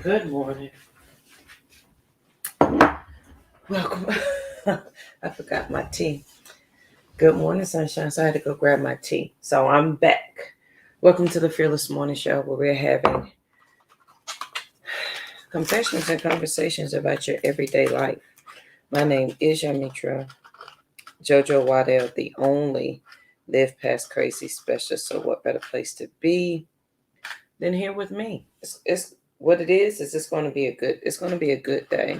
Good morning. Welcome. I forgot my tea. Good morning, sunshine. So I had to go grab my tea. So I'm back. Welcome to the Fearless Morning Show where we're having confessions and conversations about your everyday life. My name is Yamitra Jojo Waddell, the only Live Past Crazy specialist. So what better place to be than here with me? It's what it is it's going to be a good day.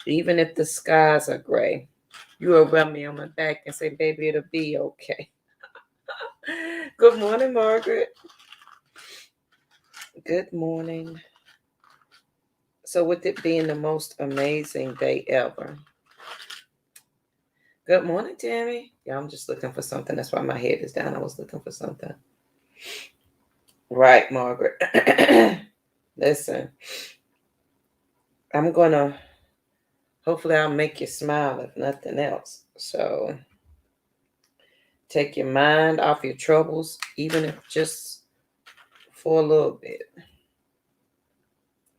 Even if the skies are gray, you will rub me on my back and say, baby, it'll be okay. Good morning, Margaret. Good morning. So, with it being the most amazing day ever. Good morning, Tammy. Yeah, I'm just looking for something. That's why my head is down. I was looking for something. Right, Margaret. Listen, I'm going to, hopefully, I'll make you smile if nothing else. So, take your mind off your troubles, even if just for a little bit.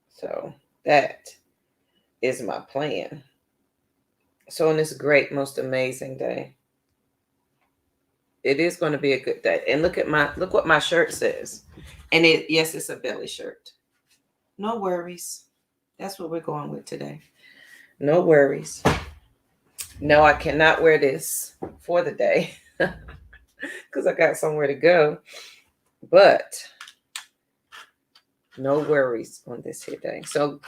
So that is my plan. So on this great, most amazing day, it is going to be a good day. And look what my shirt says. And yes, it's a belly shirt. No worries. That's what we're going with today. No worries. No, I cannot wear this for the day because I got somewhere to go. But no worries on this here day. So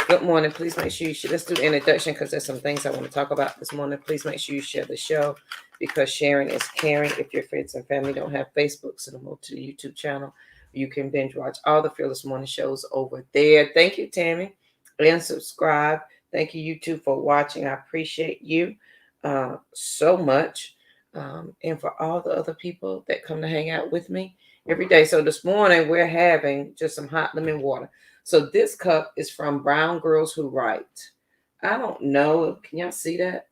good morning. Please make sure let's do the introduction because there's some things I want to talk about this morning. Please make sure you share the show because sharing is caring. If your friends and family don't have Facebook, send them over to the YouTube channel. You can binge watch all the Fearless Morning shows over there. Thank you, Tammy. And subscribe. Thank you, YouTube, for watching. I appreciate you so much. And for all the other people that come to hang out with me every day. So this morning we're having just some hot lemon water. So this cup is from Brown Girls Who Write. I don't know. Can y'all see that?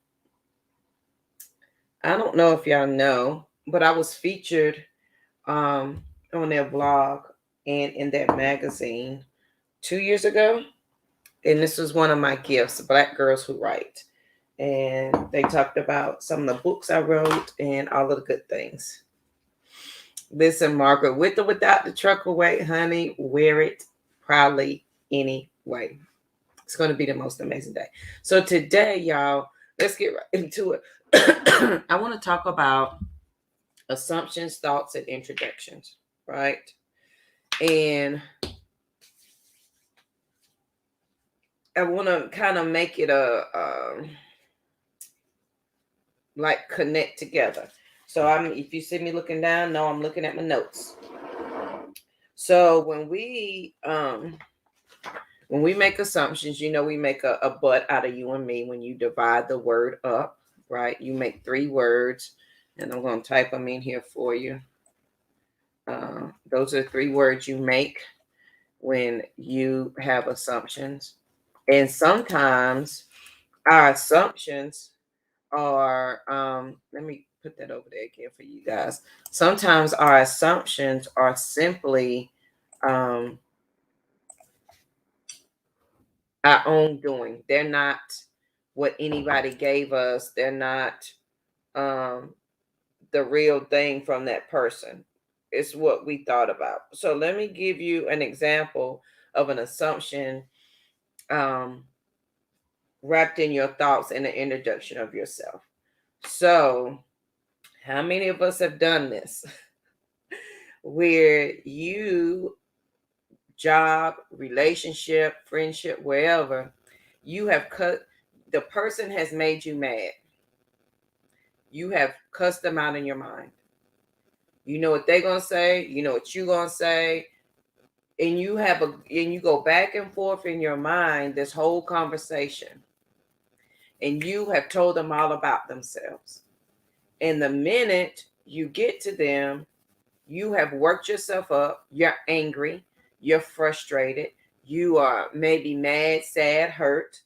I don't know if y'all know, but I was featured on their blog and in their magazine 2 years ago. And this was one of my gifts, Black Girls Who Write. And they talked about some of the books I wrote and all of the good things. Listen, Margaret, with or without the trucker weight, honey, wear it proudly anyway. It's going to be the most amazing day. So today, y'all, let's get right into it. I want to talk about assumptions, thoughts, and introductions, right? And I want to kind of make it like connect together. So if you see me looking down, no, I'm looking at my notes. So when we make assumptions, we make a but out of you and me when you divide the word up, right? You make 3 words, and I'm going to type them in here for you. Those are 3 words you make when you have assumptions. And sometimes our assumptions are, let me put that over there again for you guys. Sometimes our assumptions are simply our own doing. They're not what anybody gave us. They're not the real thing from that person. It's what we thought about. So let me give you an example of an assumption wrapped in your thoughts in the introduction of yourself. So how many of us have done this? Where you, job, relationship, friendship, wherever, you have the person has made you mad. You have cussed them out in your mind. You know what they're gonna say, you know what you're gonna say, and you go back and forth in your mind this whole conversation. And you have told them all about themselves. And the minute you get to them, you have worked yourself up, you're angry, you're frustrated, you are maybe mad, sad, hurt.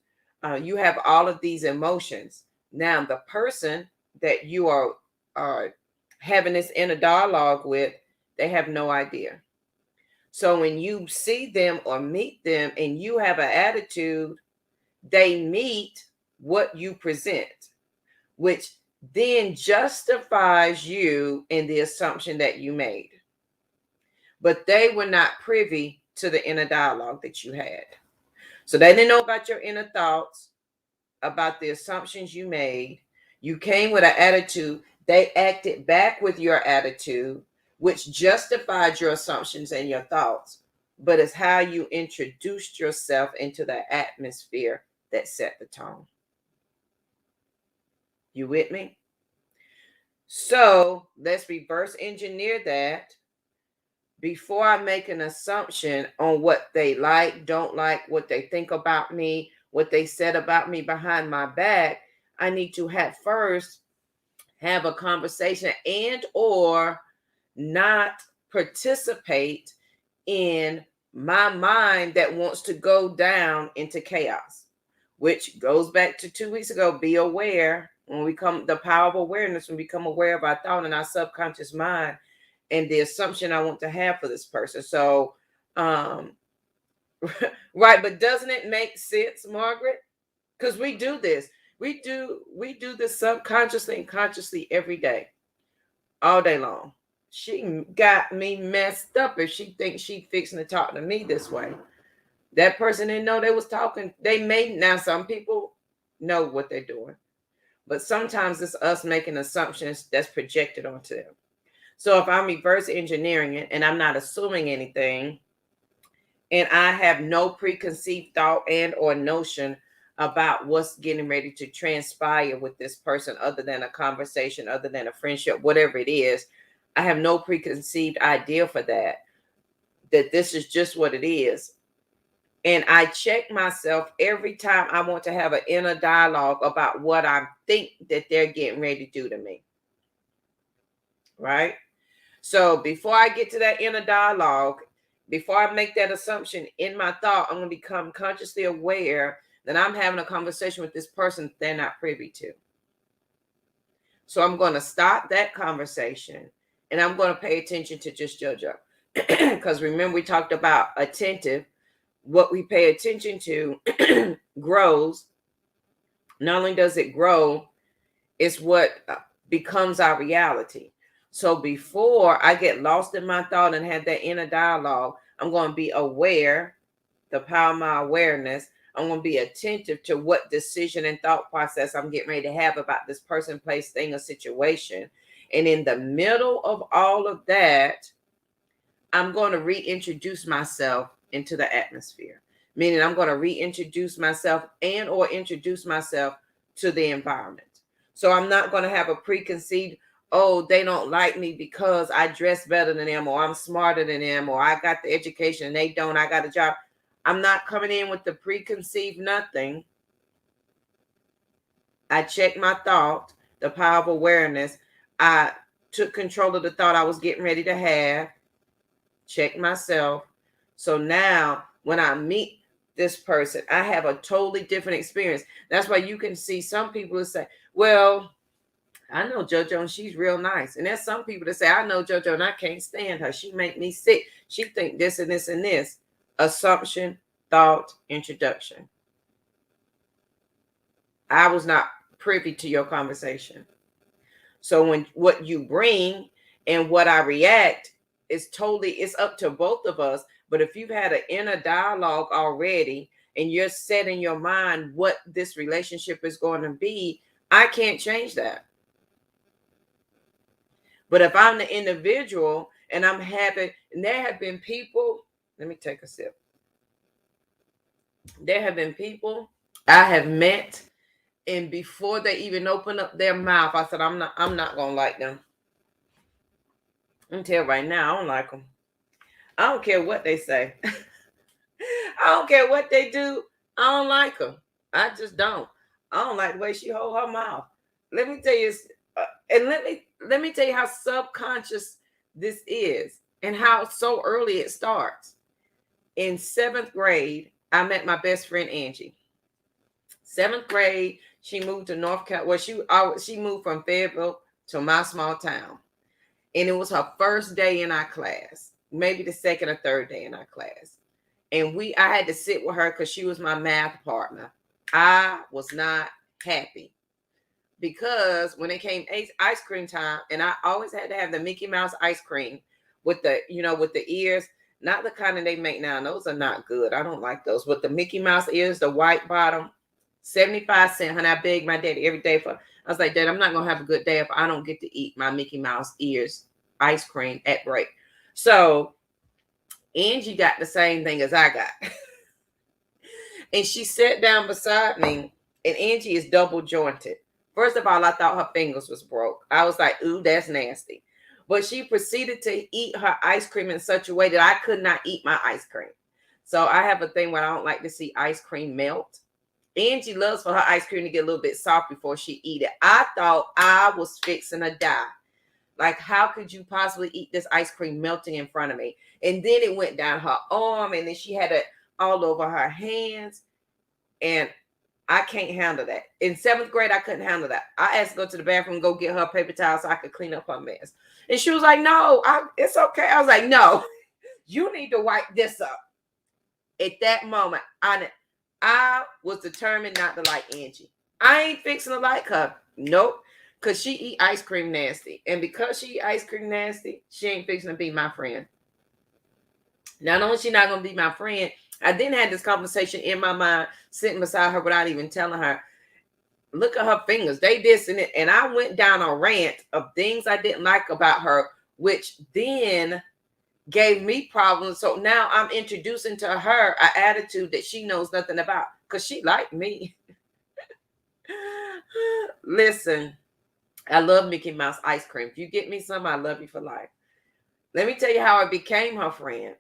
You have all of these emotions. Now, the person that you are having this inner dialogue with, they have no idea. So when you see them or meet them and you have an attitude, they meet what you present, which then justifies you in the assumption that you made. But they were not privy to the inner dialogue that you had. So they didn't know about your inner thoughts, about the assumptions you made. You came with an attitude. They acted back with your attitude, which justified your assumptions and your thoughts. But it's how you introduced yourself into the atmosphere that set the tone. You with me? So let's reverse engineer that. Before I make an assumption on what they like, don't like, what they think about me, what they said about me behind my back, I need to have a conversation and or not participate in my mind that wants to go down into chaos, which goes back to 2 weeks ago. Be aware. When we come, the power of awareness, when we become aware of our thought and our subconscious mind and the assumption I want to have for this person. So, right. But doesn't it make sense, Margaret? Because we do this. We do this subconsciously and consciously every day, all day long. She got me messed up if she thinks she fixing to talk to me this way. That person didn't know they was talking. They may now. Some people know what they're doing, but sometimes it's us making assumptions that's projected onto them. So if I'm reverse engineering it and I'm not assuming anything, and I have no preconceived thought and or notion about what's getting ready to transpire with this person, other than a conversation, other than a friendship, whatever it is, I have no preconceived idea for that this is just what it is. And I check myself every time I want to have an inner dialogue about what I think that they're getting ready to do to me. Right? So before I get to that inner dialogue, before I make that assumption in my thought, I'm going to become consciously aware that I'm having a conversation with this person they're not privy to. So I'm going to stop that conversation and I'm going to pay attention to just JoJo. Because remember, we talked about attentive. What we pay attention to grows. Not only does it grow, it's what becomes our reality. So before I get lost in my thought and have that inner dialogue, I'm going to be aware, the power of my awareness. I'm going to be attentive to what decision and thought process I'm getting ready to have about this person, place, thing, or situation. And in the middle of all of that, I'm going to reintroduce myself into the atmosphere, meaning I'm going to reintroduce myself and or introduce myself to the environment. So I'm not going to have a preconceived, oh, they don't like me because I dress better than them, or I'm smarter than them, or I got the education and they don't, I got a job. I'm not coming in with the preconceived nothing. I checked my thought, the power of awareness. I took control of the thought I was getting ready to have, check myself. So now when I meet this person, I have a totally different experience. That's why you can see some people who say, well, I know JoJo and she's real nice. And there's some people that say, I know JoJo and I can't stand her. She make me sick. She think this and this and this. Assumption, thought, introduction. I was not privy to your conversation. So when what you bring and what I react is totally, it's up to both of us. But if you've had an inner dialogue already and you're set in your mind what this relationship is going to be, I can't change that. But if I'm the individual and I'm having, and there have been people, let me take a sip. There have been people I have met, and before they even open up their mouth, I said, I'm not gonna like them. I can tell right now, I don't like them. I don't care what they say. I don't care what they do. I don't like them. I just don't. I don't like the way she hold her mouth. Let me tell you, and let me tell you how subconscious this is, and how so early it starts. In 7th grade, I met my best friend Angie. 7th grade, she moved to North Carolina. Well, she moved from Fayetteville to my small town, and it was her first day in our class. maybe the second or third day in our class. And I had to sit with her because she was my math partner. I was not happy because when it came ice cream time, and I always had to have the Mickey Mouse ice cream with the, with the ears, not the kind that they make now. Those are not good. I don't like those. With the Mickey Mouse ears, the white bottom, 75 cents. And I begged my daddy every day for, I was like, Dad, I'm not going to have a good day if I don't get to eat my Mickey Mouse ears ice cream at break. So Angie got the same thing as I got. And she sat down beside me, and Angie is double jointed. First of all, I thought her fingers was broke. I was like, ooh, that's nasty. But she proceeded to eat her ice cream in such a way that I could not eat my ice cream. So I have a thing where I don't like to see ice cream melt. Angie loves for her ice cream to get a little bit soft before she eat it. I thought I was fixing to die. Like, how could you possibly eat this ice cream melting in front of me? And then it went down her arm, and then she had it all over her hands. And I can't handle that. In 7th grade, I couldn't handle that. I asked to go to the bathroom and go get her a paper towel so I could clean up her mess. And she was like, no, it's okay. I was like, no, you need to wipe this up. At that moment, I was determined not to like Angie. I ain't fixing to like her. Nope. Because she eat ice cream nasty. And because she eat ice cream nasty, she ain't fixing to be my friend. Not only is she not going to be my friend, I then had this conversation in my mind, sitting beside her without even telling her, look at her fingers. They this and it. And I went down a rant of things I didn't like about her, which then gave me problems. So now I'm introducing to her an attitude that she knows nothing about because she liked me. Listen, I love Mickey Mouse ice cream. If you get me some, I love you for life. Let me tell you how I became her friend.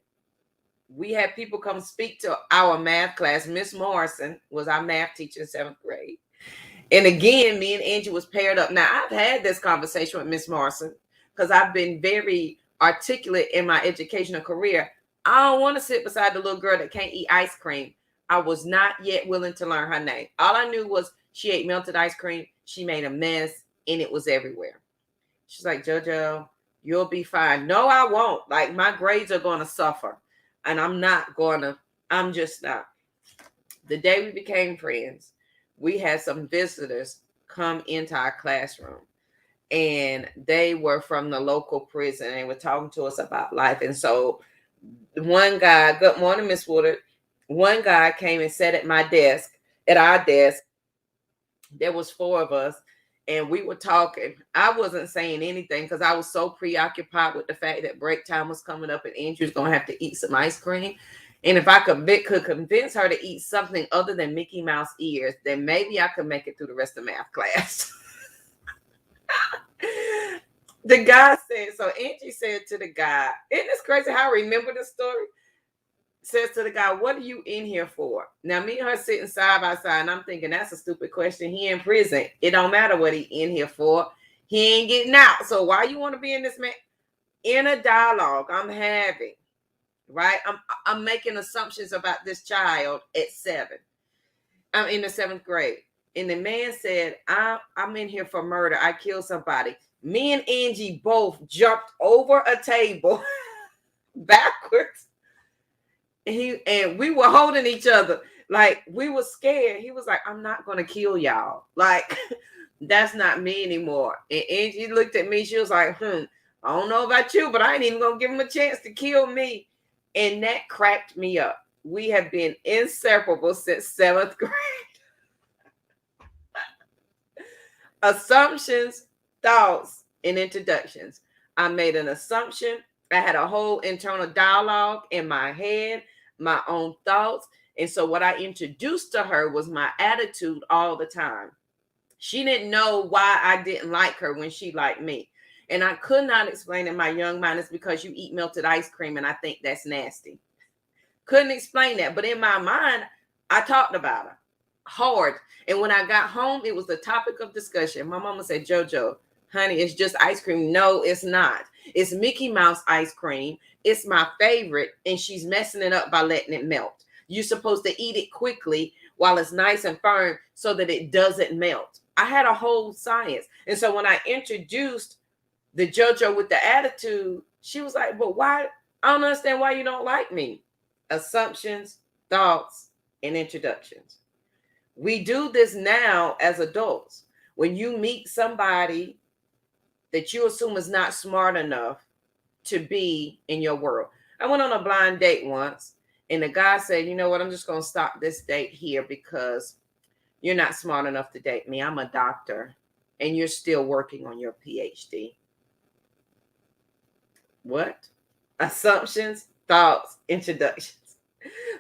We had people come speak to our math class. Miss Morrison was our math teacher in 7th grade. And again, me and Angie was paired up. Now, I've had this conversation with Miss Morrison because I've been very articulate in my educational career. I don't want to sit beside the little girl that can't eat ice cream. I was not yet willing to learn her name. All I knew was she ate melted ice cream. She made a mess, and it was everywhere. She's like, JoJo, you'll be fine. No, I won't. Like, my grades are going to suffer. And I'm just not. The day we became friends, we had some visitors come into our classroom. And they were from the local prison and were talking to us about life. And so one guy, good morning, Miss Woodard. One guy came and sat at our desk. There was 4 of us. And we were talking. I wasn't saying anything because I was so preoccupied with the fact that break time was coming up and Andrew's going to have to eat some ice cream. And if I could convince her to eat something other than Mickey Mouse ears, then maybe I could make it through the rest of math class. The guy said, so Angie said to the guy, isn't this crazy how I remember the story? Says to the guy, what are you in here for? Now, me and her sitting side by side, and I'm thinking, that's a stupid question. He in prison. It don't matter what he in here for. He ain't getting out. So why you want to be in this inner dialogue I'm having, right? I'm making assumptions about this child at 7. I'm in the 7th grade. And the man said, I'm in here for murder. I killed somebody. Me and Angie both jumped over a table backwards. And we were holding each other like we were scared. He was like, I'm not going to kill y'all. Like, that's not me anymore. And Angie looked at me. She was like, I don't know about you, but I ain't even going to give him a chance to kill me. And that cracked me up. We have been inseparable since 7th grade. Assumptions, thoughts, and introductions. I made an assumption. I had a whole internal dialogue in my head, my own thoughts. And so what I introduced to her was my attitude all the time. She didn't know why I didn't like her when she liked me. And I could not explain in my young mind, it's because you eat melted ice cream and I think that's nasty. Couldn't explain that. But in my mind, I talked about her hard. And when I got home, it was the topic of discussion. My mama said, JoJo, honey, it's just ice cream. No, it's not. It's Mickey Mouse ice cream. It's my favorite. And she's messing it up by letting it melt. You're supposed to eat it quickly while it's nice and firm so that it doesn't melt. I had a whole science. And so when I introduced the JoJo with the attitude, she was like, but why I don't understand why you don't like me. Assumptions, thoughts, and introductions. We do this now as adults. When you meet somebody that you assume is not smart enough to be in your world. I went on a blind date once, and the guy said, "You know what? I'm just going to stop this date here because you're not smart enough to date me. I'm a doctor, and you're still working on your PhD." What? Assumptions, thoughts, introductions.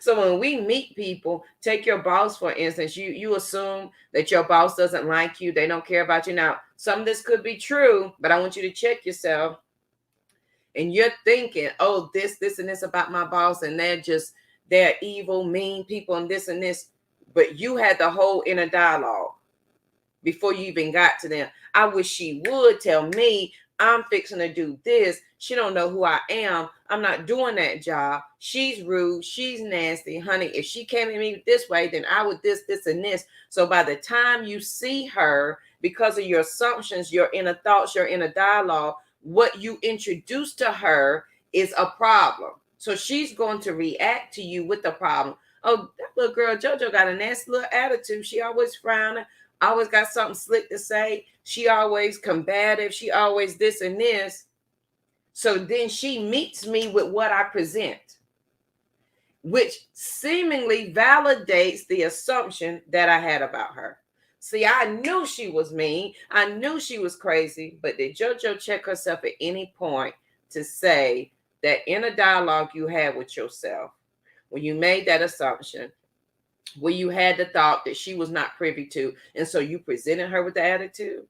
So when we meet people, take your boss for instance, you assume that your boss doesn't like you, they don't care about you. Now, some of this could be true, but I want you to check yourself. And you're thinking, oh, this, and this about my boss, and they're evil, mean people, and this. But you had the whole inner dialogue before you even got to them. I wish she would tell me I'm fixing to do this. She don't know who I am. I'm not doing that job. She's rude. She's nasty. Honey, if she came at me this way, then I would this, and this. So by the time you see her, because of your assumptions, your inner thoughts, your inner dialogue, what you introduce to her is a problem. So she's going to react to you with the problem. Oh, that little girl JoJo got a nasty little attitude. She always frowning, always got something slick to say. She always combative. She always this and this. So then she meets me with what I present, which seemingly validates the assumption that I had about her. See, I knew she was mean. I knew she was crazy. But did JoJo check herself at any point to say that inner dialogue you had with yourself when you made that assumption, where you had the thought that she was not privy to, and so you presented her with the attitude?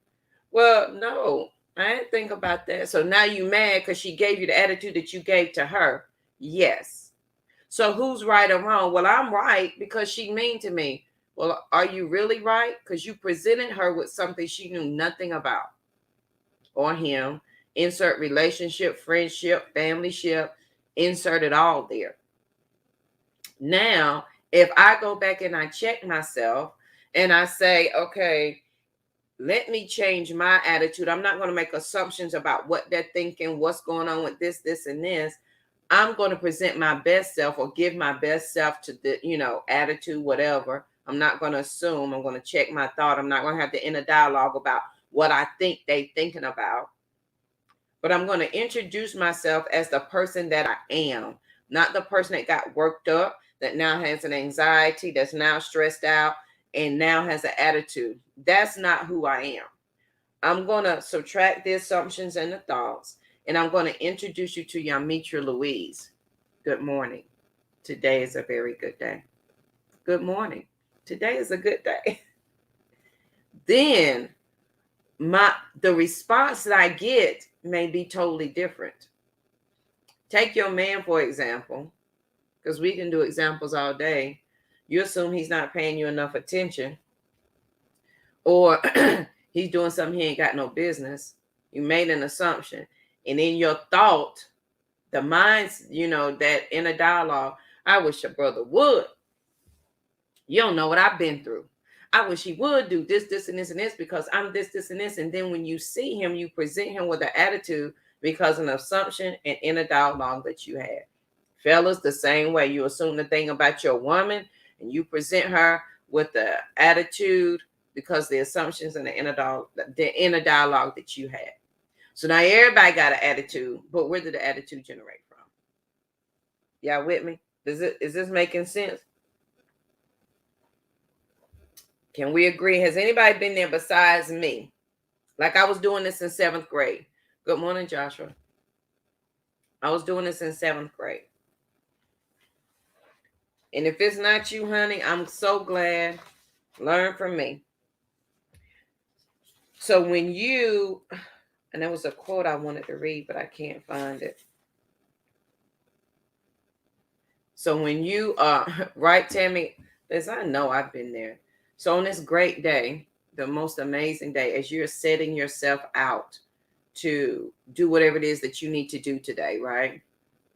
Well, no, I didn't think about that. So now you mad because she gave you the attitude that you gave to her? Yes. So who's right or wrong? Well, I'm right because she mean to me. Well, are you really right? Because you presented her with something she knew nothing about, or him. Insert relationship, friendship, familyship, insert it all there. Now, if I go back and I check myself and I say, okay, let me change my attitude. I'm not going to make assumptions about what they're thinking, what's going on with this, and this. I'm going to present my best self or give my best self to the, attitude, whatever. I'm not going to assume. I'm going to check my thought. I'm not going to have the inner dialogue about what I think they thinking about. But I'm going to introduce myself as the person that I am, not the person that got worked up, that now has an anxiety, that's now stressed out, and now has an attitude. That's not who I am. I'm going to subtract the assumptions and the thoughts, and I'm going to introduce you to Yamitra Louise. Good morning. Today is a very good day. Good morning. Today is a good day. Then the response that I get may be totally different. Take your man, for example, because we can do examples all day. You assume he's not paying you enough attention, or he's doing something he ain't got no business. You made an assumption. And in your thought, the mind's, that inner dialogue, I wish your brother would. You don't know what I've been through. I wish he would do this, and this, because I'm this, and this. And then when you see him, you present him with an attitude because of an assumption and inner dialogue that you had. Fellas, the same way. You assume the thing about your woman and you present her with the attitude because the assumptions and the inner dialogue that you had. So now everybody got an attitude, but where did the attitude generate from? Y'all with me? Is this making sense? Can we agree? Has anybody been there besides me? Like I was doing this in 7th grade. Good morning, Joshua. I was doing this in 7th grade. And if it's not you, honey, I'm so glad. Learn from me. So when you, and there was a quote I wanted to read, but I can't find it. So when you right, Tammy, as I know I've been there. So on this great day, the most amazing day, as you're setting yourself out to do whatever it is that you need to do today, right?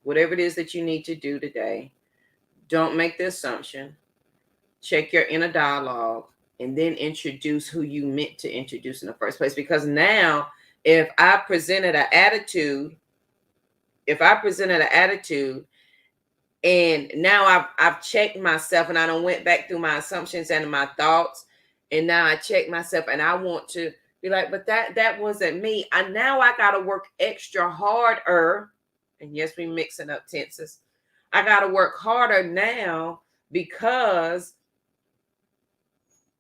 Whatever it is that you need to do today, don't make the assumption. Check your inner dialogue and then introduce who you meant to introduce in the first place. Because now, if I presented an attitude If I presented an attitude and now I've checked myself and I don't went back through my assumptions and my thoughts, and now I check myself and I want to be like, but that wasn't me. Now I gotta work extra harder. And yes, we mixing up tenses. I gotta work harder now because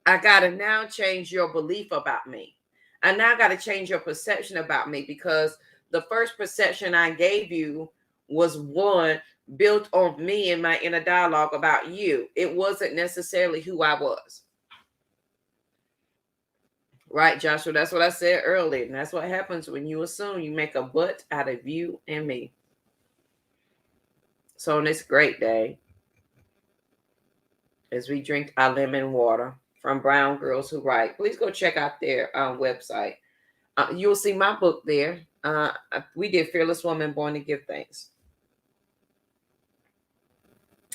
I gotta now change your belief about me. I now gotta change your perception about me, because the first perception I gave you was one built on me and my inner dialogue about you. It wasn't necessarily who I was. Right, Joshua? That's what I said earlier. And that's what happens when you assume. You make a butt out of you and me. So on this great day, as we drink our lemon water from Brown Girls Who Write, please go check out their website. You'll see my book there. We did Fearless Woman Born to Give Thanks.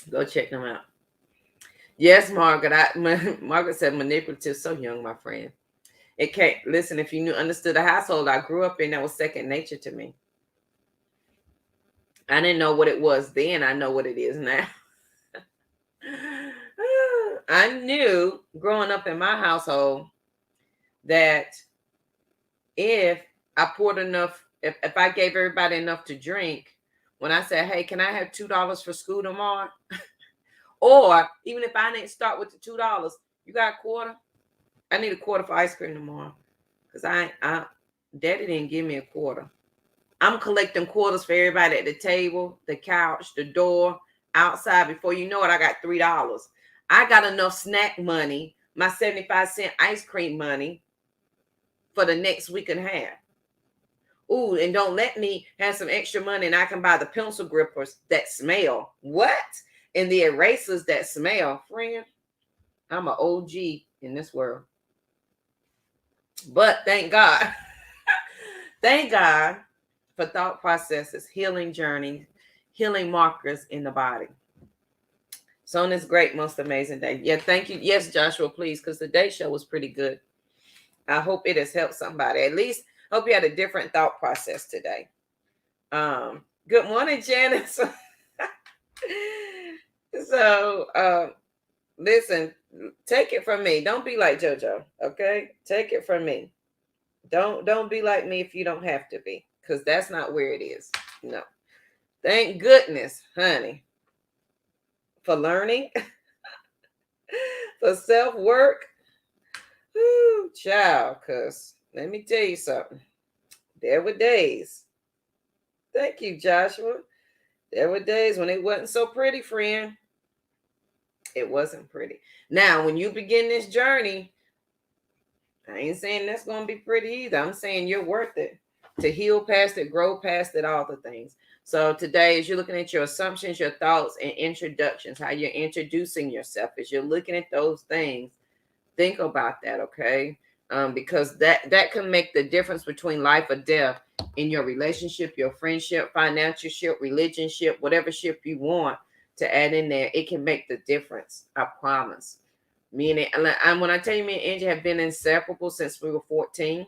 Go check them out. Yes, Margaret. Margaret said manipulative. So young, my friend. It can't listen. If you understood the household I grew up in, that was second nature to me. I didn't know what it was then. I know what it is now. I knew growing up in my household that if I poured enough, if I gave everybody enough to drink, when I said, hey, can I have $2 for school tomorrow? Or even if I didn't start with the $2, you got a quarter? I need a quarter for ice cream tomorrow. Because Daddy didn't give me a quarter. I'm collecting quarters for everybody at the table, the couch, the door, outside. Before you know it, I got $3. I got enough snack money, my 75-cent ice cream money for the next week and a half. Ooh, and don't let me have some extra money and I can buy the pencil grippers that smell. What? And the erasers that smell. Friend, I'm an OG in this world. But thank God. Thank God for thought processes, healing journeys, healing markers in the body. So on this great, most amazing day. Yeah, thank you. Yes, Joshua, please, because the day show was pretty good. I hope it has helped somebody. At least hope you had a different thought process today. Good morning, Janice. So listen, take it from me. Don't be like JoJo, okay? Take it from me. Don't be like me if you don't have to be, because that's not where it is. No. Thank goodness, honey, for learning, for self-work. Ooh, child, because let me tell you something. There were days. Thank you, Joshua. There were days when it wasn't so pretty, friend. It wasn't pretty. Now, when you begin this journey, I ain't saying that's going to be pretty either. I'm saying you're worth it to heal past it, grow past it, all the things. So today, as you're looking at your assumptions, your thoughts, and introductions, how you're introducing yourself, as you're looking at those things, think about that, okay? Because that can make the difference between life or death in your relationship, your friendship, financial ship, religion ship, whatever ship you want to add in there. It can make the difference. I promise. Me and when I tell you, me and Angie have been inseparable since we were 14.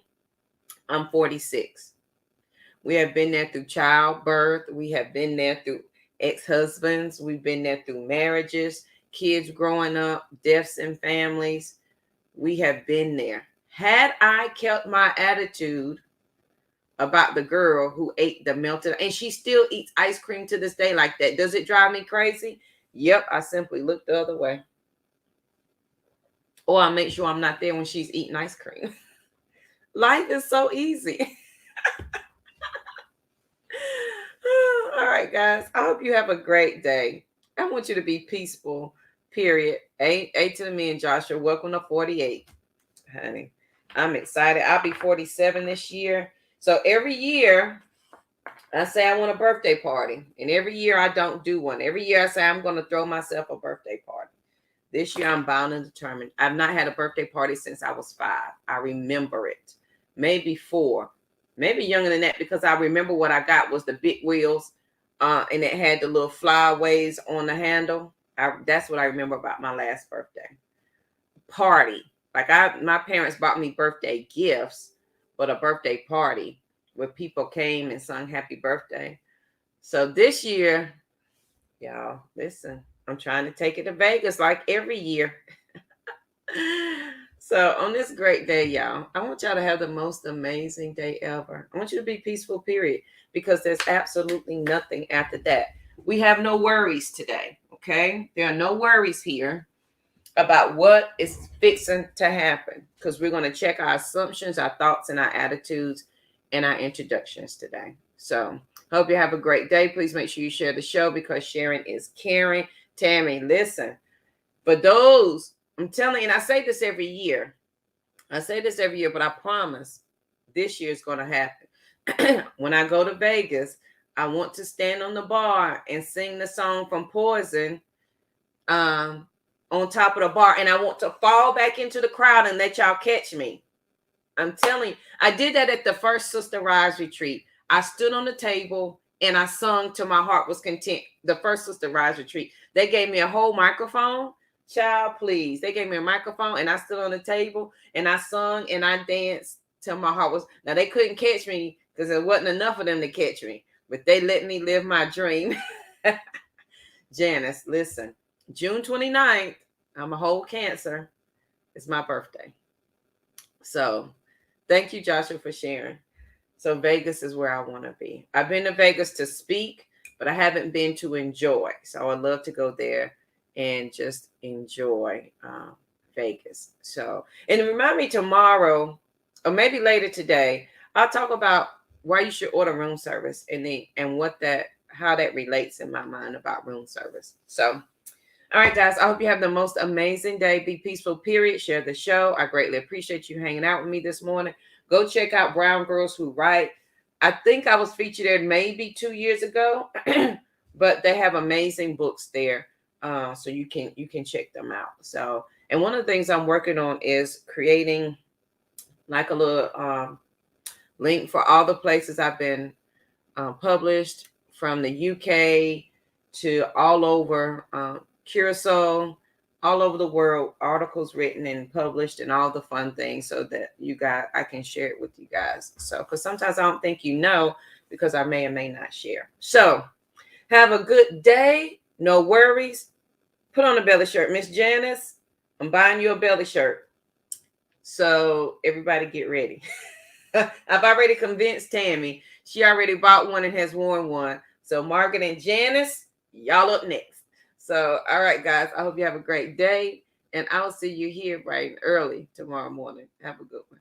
I'm 46. We have been there through childbirth. We have been there through ex-husbands. We've been there through marriages, kids growing up, deaths in families. We have been there. Had I kept my attitude about the girl who ate the melted, and she still eats ice cream to this day like that, does it drive me crazy? Yep, I simply look the other way. Or I make sure I'm not there when she's eating ice cream. Life is so easy. All right, guys. I hope you have a great day. I want you to be peaceful, period. A to me and Joshua. Welcome to 48, honey. I'm excited. I'll be 47 this year. So every year, I say I want a birthday party. And every year I don't do one. Every year I say I'm going to throw myself a birthday party. This year I'm bound and determined. I've not had a birthday party since I was 5. I remember it. Maybe 4. Maybe younger than that, because I remember what I got was the big wheels. And it had the little flyaways on the handle. That's what I remember about my last birthday party. Like my parents bought me birthday gifts, but a birthday party where people came and sung happy birthday. So this year, y'all, listen, I'm trying to take it to Vegas like every year. So on this great day, y'all, I want y'all to have the most amazing day ever. I want you to be peaceful, period, because there's absolutely nothing after that. We have no worries today, okay? There are no worries here about what is fixing to happen because we're going to check our assumptions, our thoughts, and our attitudes and our introductions today. So, hope you have a great day. Please make sure you share the show because sharing is caring. Tammy, listen, for those, I'm telling you, and I say this every year. I say this every year, but I promise this year is going to happen. When I go to Vegas, I want to stand on the bar and sing the song from Poison um, on top of the bar, and I want to fall back into the crowd and let y'all catch me. I'm telling you, I did that at the first Sister Rise retreat. I stood on the table and I sung till my heart was content. The first Sister Rise retreat, they gave me a whole microphone. Child, please. They gave me a microphone and I stood on the table and I sung and I danced till my heart was. Now they couldn't catch me because there wasn't enough of them to catch me, but they let me live my dream. Janice, listen, June 29th, I'm a whole Cancer. It's my birthday. So thank you, Joshua, for sharing. So Vegas is where I want to be. I've been to Vegas to speak, but I haven't been to enjoy. So I'd love to go there and just enjoy Vegas. So, and remind me tomorrow, or maybe later today, I'll talk about why you should order room service and what that how that relates in my mind about room service. So, all right, guys, I hope you have the most amazing day. Be peaceful, period. Share the show. I greatly appreciate you hanging out with me this morning. Go check out Brown Girls Who Write. I think I was featured there maybe 2 years ago, but they have amazing books there. So you can check them out. So, and one of the things I'm working on is creating like a little link for all the places I've been published from the UK to all over Curacao, all over the world, articles written and published and all the fun things so that I can share it with you guys. So, because sometimes I don't think you know because I may or may not share. So, have a good day. No worries. Put on a belly shirt. Miss Janice, I'm buying you a belly shirt. So, everybody get ready. I've already convinced Tammy. She already bought one and has worn one. So Margaret and Janice, y'all up next. So, all right, guys. I hope you have a great day. And I'll see you here bright and early tomorrow morning. Have a good one.